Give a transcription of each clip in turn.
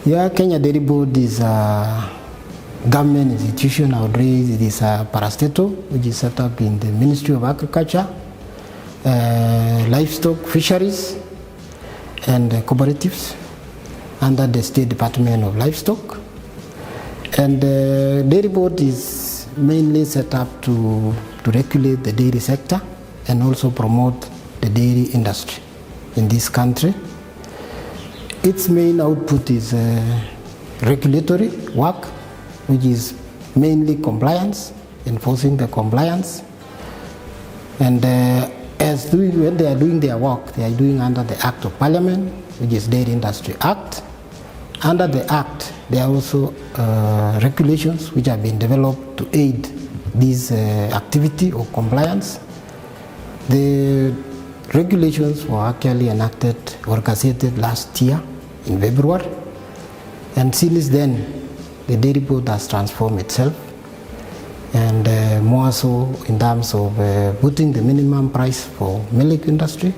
Yeah, Kenya Dairy Board is a government institution nowadays. It is a parastatal which is set up in the Ministry of Agriculture, Livestock, Fisheries and Cooperatives under the State Department of Livestock. And the Dairy Board is mainly set up to regulate the dairy sector and also promote the dairy industry in this country. Its main output is regulatory work, which is mainly compliance, enforcing the compliance. And when they are doing their work, they are doing under the Act of Parliament, which is Dairy Industry Act. Under the Act, there are also regulations which have been developed to aid this activity of compliance. The regulations were actually enacted or gazetted last year in February, and since then the Dairy Board has transformed itself, and more so in terms of putting the minimum price for milk industry,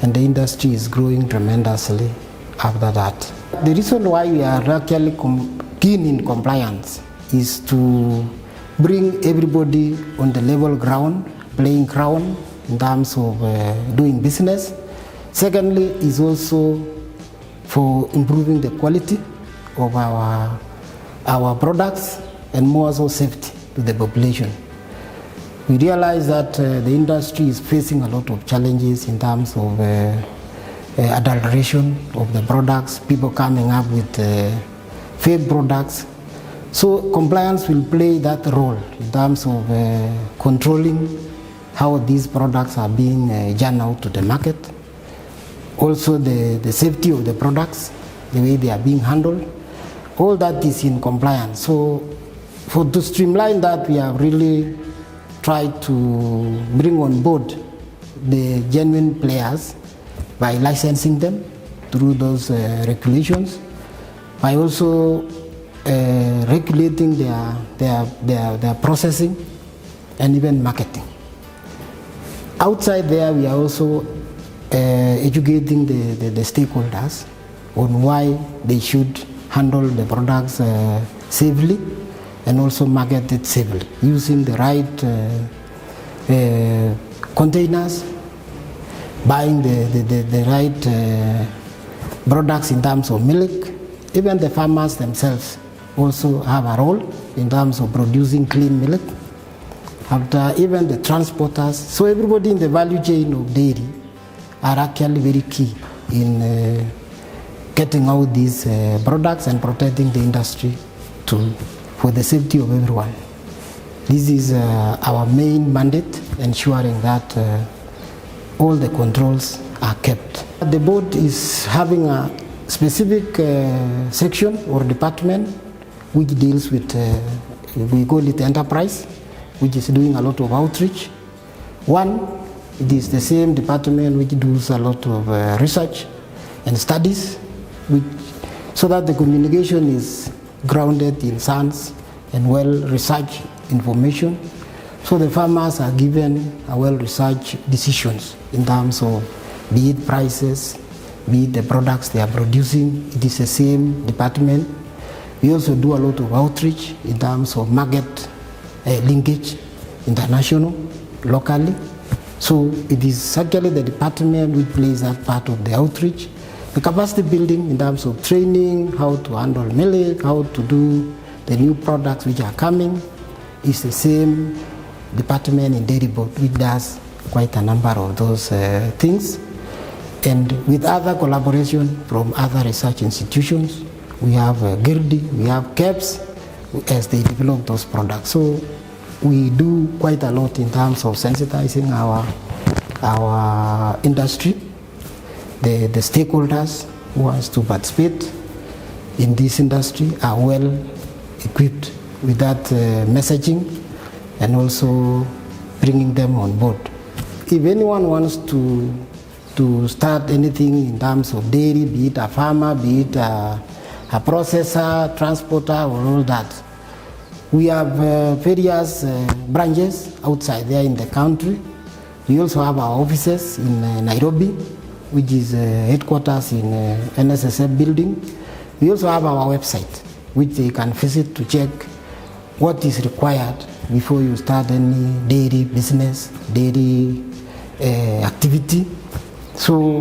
and the industry is growing tremendously after that. The reason why we are actually keen in compliance is to bring everybody on the level ground, playing ground in terms of doing business. Secondly, is also for improving the quality of our products and more so safety to the population. We realize that the industry is facing a lot of challenges in terms of adulteration of the products, people coming up with fake products. So compliance will play that role in terms of controlling how these products are being churned out to the market. Also the safety of the products, the way they are being handled, all that is in compliance. So to streamline that, we have really tried to bring on board the genuine players by licensing them through those regulations, by also regulating their processing and even marketing. Outside there, we are also educating the stakeholders on why they should handle the products safely and also market it safely, using the right containers, buying the right products in terms of milk. Even the farmers themselves also have a role in terms of producing clean milk. After even the transporters, so everybody in the value chain of dairy are actually very key in getting out these products and protecting the industry for the safety of everyone. This is our main mandate, ensuring that all the controls are kept. The board is having a specific section or department which deals with, we call it enterprise, which is doing a lot of outreach. One, it is the same department which does a lot of research and studies, so that the communication is grounded in science and well-researched information, so the farmers are given a well-researched decisions in terms of be it prices, be it the products they are producing. It is the same department. We also do a lot of outreach in terms of market linkage, international, locally. So it is actually the department which plays that part of the outreach. The capacity building in terms of training, how to handle milk, how to do the new products which are coming, is the same department in Dairy Board, which does quite a number of those things. And with other collaboration from other research institutions, we have GIRDI, we have KEPS, as they develop those products. So we do quite a lot in terms of sensitizing our industry, the stakeholders who wants to participate in this industry are well equipped with that messaging and also bringing them on board. If anyone wants to start anything in terms of dairy, be it a farmer, be it a processor, transporter, or all that, We have various branches outside there in the country. We also have our offices in Nairobi, which is headquarters in NSSF building. We also have our website, which they can visit to check what is required before you start any dairy business, dairy activity. So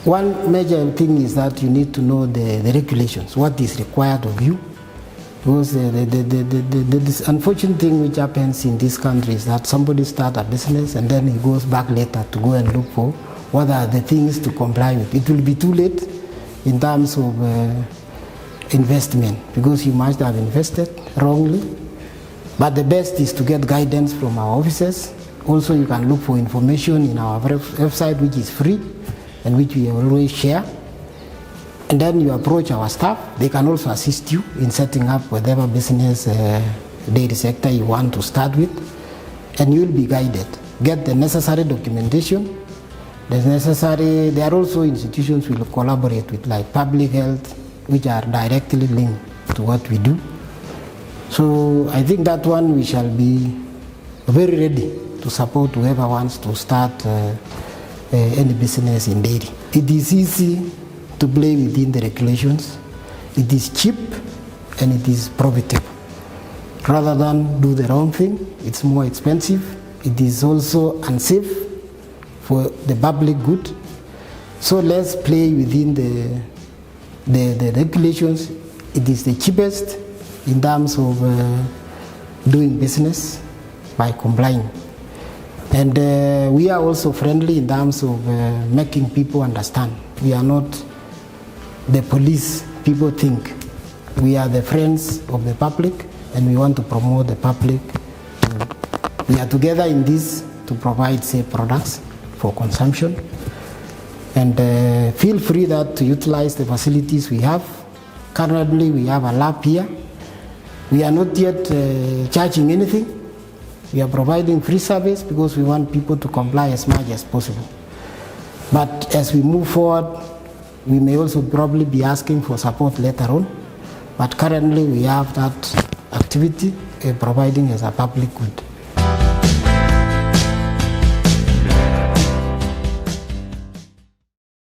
one major thing is that you need to know the regulations, what is required of you. Because the unfortunate thing which happens in this country is that somebody starts a business and then he goes back later to go and look for what are the things to comply with. It will be too late in terms of investment, because you must have invested wrongly. But the best is to get guidance from our offices. Also, you can look for information in our website, which is free and which we always share. And then you approach our staff. They can also assist you in setting up whatever business dairy sector you want to start with, and you will be guided. Get the necessary documentation. There are also institutions we will collaborate with, like public health, which are directly linked to what we do. So I think that one we shall be very ready to support whoever wants to start any business in dairy. It is easy to play within the regulations. It is cheap and it is profitable. Rather than do the wrong thing, it's more expensive. It is also unsafe for the public good. So let's play within the regulations. It is the cheapest in terms of doing business by complying. And we are also friendly in terms of making people understand. We are not the police people think. We are the friends of the public, and we want to promote the public. We are together in this to provide safe products for consumption. And feel free that to utilize the facilities we have. Currently, we have a lab here. We are not yet charging anything. We are providing free service because we want people to comply as much as possible. But as we move forward, we may also probably be asking for support later on. But currently, we have that activity providing as a public good.